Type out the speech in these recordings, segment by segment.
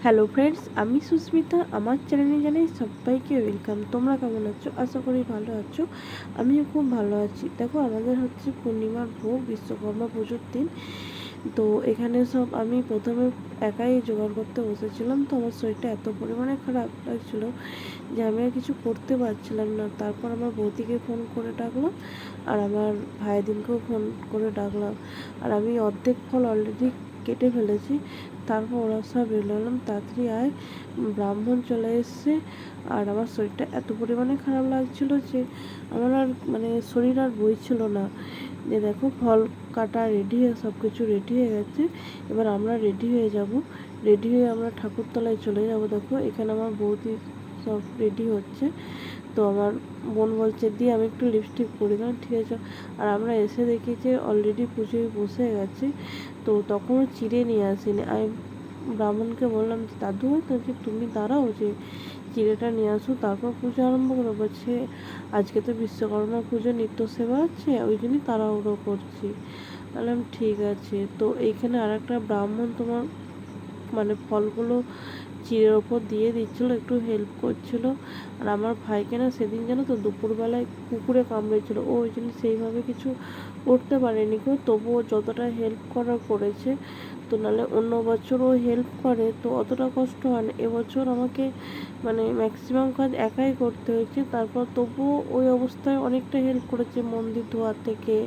Hello friends, আমি সুস্মিতা। আমার চ্যানেলে জানাই সবাইকে ওয়েলকাম। তোমরা কেমন আছো? আশা করি ভালো আছো। আমিও খুব ভালো আছি। দেখো, আমাদের হচ্ছে পূর্ণিমার ভোগ, বিশ্বকর্মা পুজোর দিন। তো এখানে সব আমি প্রথমে একাই জোগাড় করতে বসেছিলাম। তো আমার শরীরটা এত পরিমাণে খারাপ লাগছিলো যে আমি আর কিছু করতে পারছিলাম না। তারপর আমার বৌদিকে ফোন করে ডাকলাম, আর আমার ভাইদিনকেও ফোন করে ডাকলাম। আর আমি অর্ধেক ফল অলরেডি কেটে ফেলেছি। তারপর ওরা সব এলাম, তাড়াতাড়ি আয়, ব্রাহ্মণ চলে এসছে। আর আমার শরীরটা এত পরিমাণে খারাপ লাগছিলো যে আমার আর শরীর আর বইছিল না। যে দেখো, ফল কাটা রেডি হয়ে সব কিছু রেডি হয়ে গেছে। এবার আমরা রেডি হয়ে যাব। রেডি হয়ে আমরা ঠাকুরতলায় চলে যাব। দেখো, এখানে আমার বৌদি সব রেডি হচ্ছে। তো আমার বোন বলছে, দিয়ে আমি একটু লিপস্টিক পরে দিলাম, ঠিক আছে। আর আমরা এসে দেখি যে অলরেডি পুজোয় বসে গেছে। তো তখনও চিড়ে নিয়ে আসেনি। আমি ব্রাহ্মণকে বললাম যে, দাদু তো যে তুমি দাঁড়াও, যে চিড়েটা নিয়ে আসো, তারপর পুজো আরম্ভ করো। বলছে, আজকে তো বিশ্বকর্মা পুজো, নিত্য সেবা আছে, ওই জন্যই তাড়াহুড়ো করছি। বললাম ঠিক আছে। তো এইখানে আর একটা ব্রাহ্মণ তোমার ফলগুলো চিড়ের ওপর দিয়ে দিচ্ছিলো, একটু হেল্প করছিল। আর আমার ভাইকে না সেদিন যেন তো দুপুরবেলায় কুকুরে কামড়েছিল, ও ওই জন্য সেইভাবে কিছু করতে পারেনি কেউ, তবুও যতটা হেল্প করার করেছে। তো নাহলে অন্য বছর ও হেল্প করে তো অতটা কষ্ট হয় না। এবছর আমাকে ম্যাক্সিমাম কাজ একাই করতে হয়েছে। তারপর তবুও ওই অবস্থায় অনেকটা হেল্প করেছে, মন্দির ধোয়া থেকে,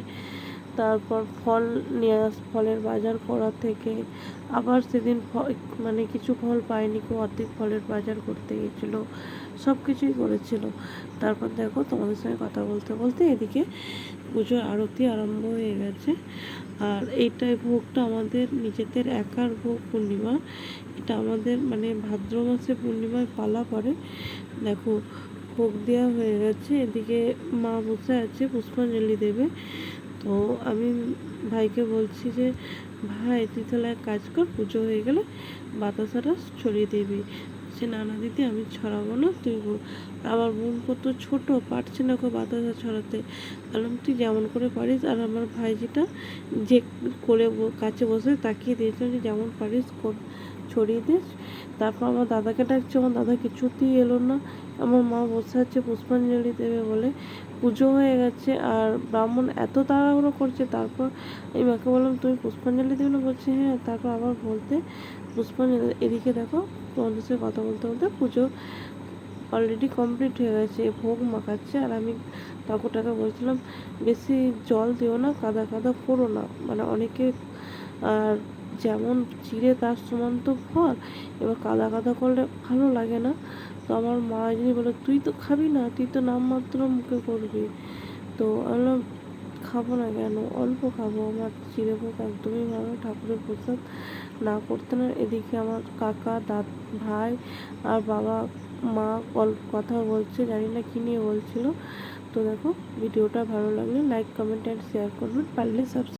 তারপর ফল নিয়ে ফলের বাজার করা থেকে। আবার সেদিন কিছু ফল পায়নি, কেউ অর্ধেক ফলের বাজার করতে গেছিলো, সব কিছুই করেছিল। তারপর দেখো, তোমাদের সঙ্গে কথা বলতে বলতে এদিকে পুজোর আরতি আরম্ভ হয়ে গেছে। আর এইটাই ভোগটা আমাদের নিজেদের একার ভোগ পূর্ণিমা। এটা আমাদের ভাদ্র মাসে পূর্ণিমায় পালা পড়ে। দেখো, ভোগ দেওয়া হয়ে গেছে। এদিকে মা বসে আছে, পুষ্পাঞ্জলি দেবে। তো আমি ভাইকে বলছি যে, ভাই তুই তাহলে এক কাজ কর, পুজো হয়ে গেলে বাতাসাটা ছড়িয়ে দিবি। সে না না দিদি, আমি ছড়াবো না, তুই আমার বোন কত ছোট, পারছে না ওকে বাতাসা ছড়াতে। বললাম, তুই যেমন করে পারিস। আর আমার ভাইজিটা যে কোলে কাছে বসে তাকিয়ে দিয়েছিলাম যে যেমন পারিস ছড়িয়ে দিস। তারপর আমার দাদাকে ডাকছে, আমার দাদা কিছুতেই এলো না। আমার মা বসে আছে পুষ্পাঞ্জলি দেবে বলে। পুজো হয়ে গেছে আর ব্রাহ্মণ এত তাড়াহুড়ো করছে। তারপর এই মাকে বললাম, তুমি পুষ্পাঞ্জলি দেবে না? বলছে হ্যাঁ। তারপর আবার বলতে পুষ্পাঞ্জলি। এদিকে দেখো, তোমাদের সাথে কথা বলতে বলতে পুজো অলরেডি কমপ্লিট হয়ে গেছে। ভোগ মাখাচ্ছে। আর আমি ঠাকুরটাকে বলছিলাম, বেশি জল দিও না, কাদা কাদা করো না, অনেকে আর যেমন চিড়ে তার সমান তো ফল, এবার কাদা কাদা করলে ভালো লাগে না। তো আমার মা যিনি বলে, তুই তো খাবি না, তুই তো নামমাত্র মুখে করবি। তো আমি খাবো না কেন, অল্প খাবো, আমার চিড়ে ভোগ একদমই ভালো, ঠাকুরের প্রসাদ না করতে না। এদিকে আমার কাকা, ভাই আর বাবা মা কথা বলছে, জানি না কী নিয়ে বলছিল। তো দেখো, ভিডিওটা ভালো লাগলে লাইক, কমেন্ট অ্যান্ড শেয়ার করবেন, পারলে সাবস্ক্রাইব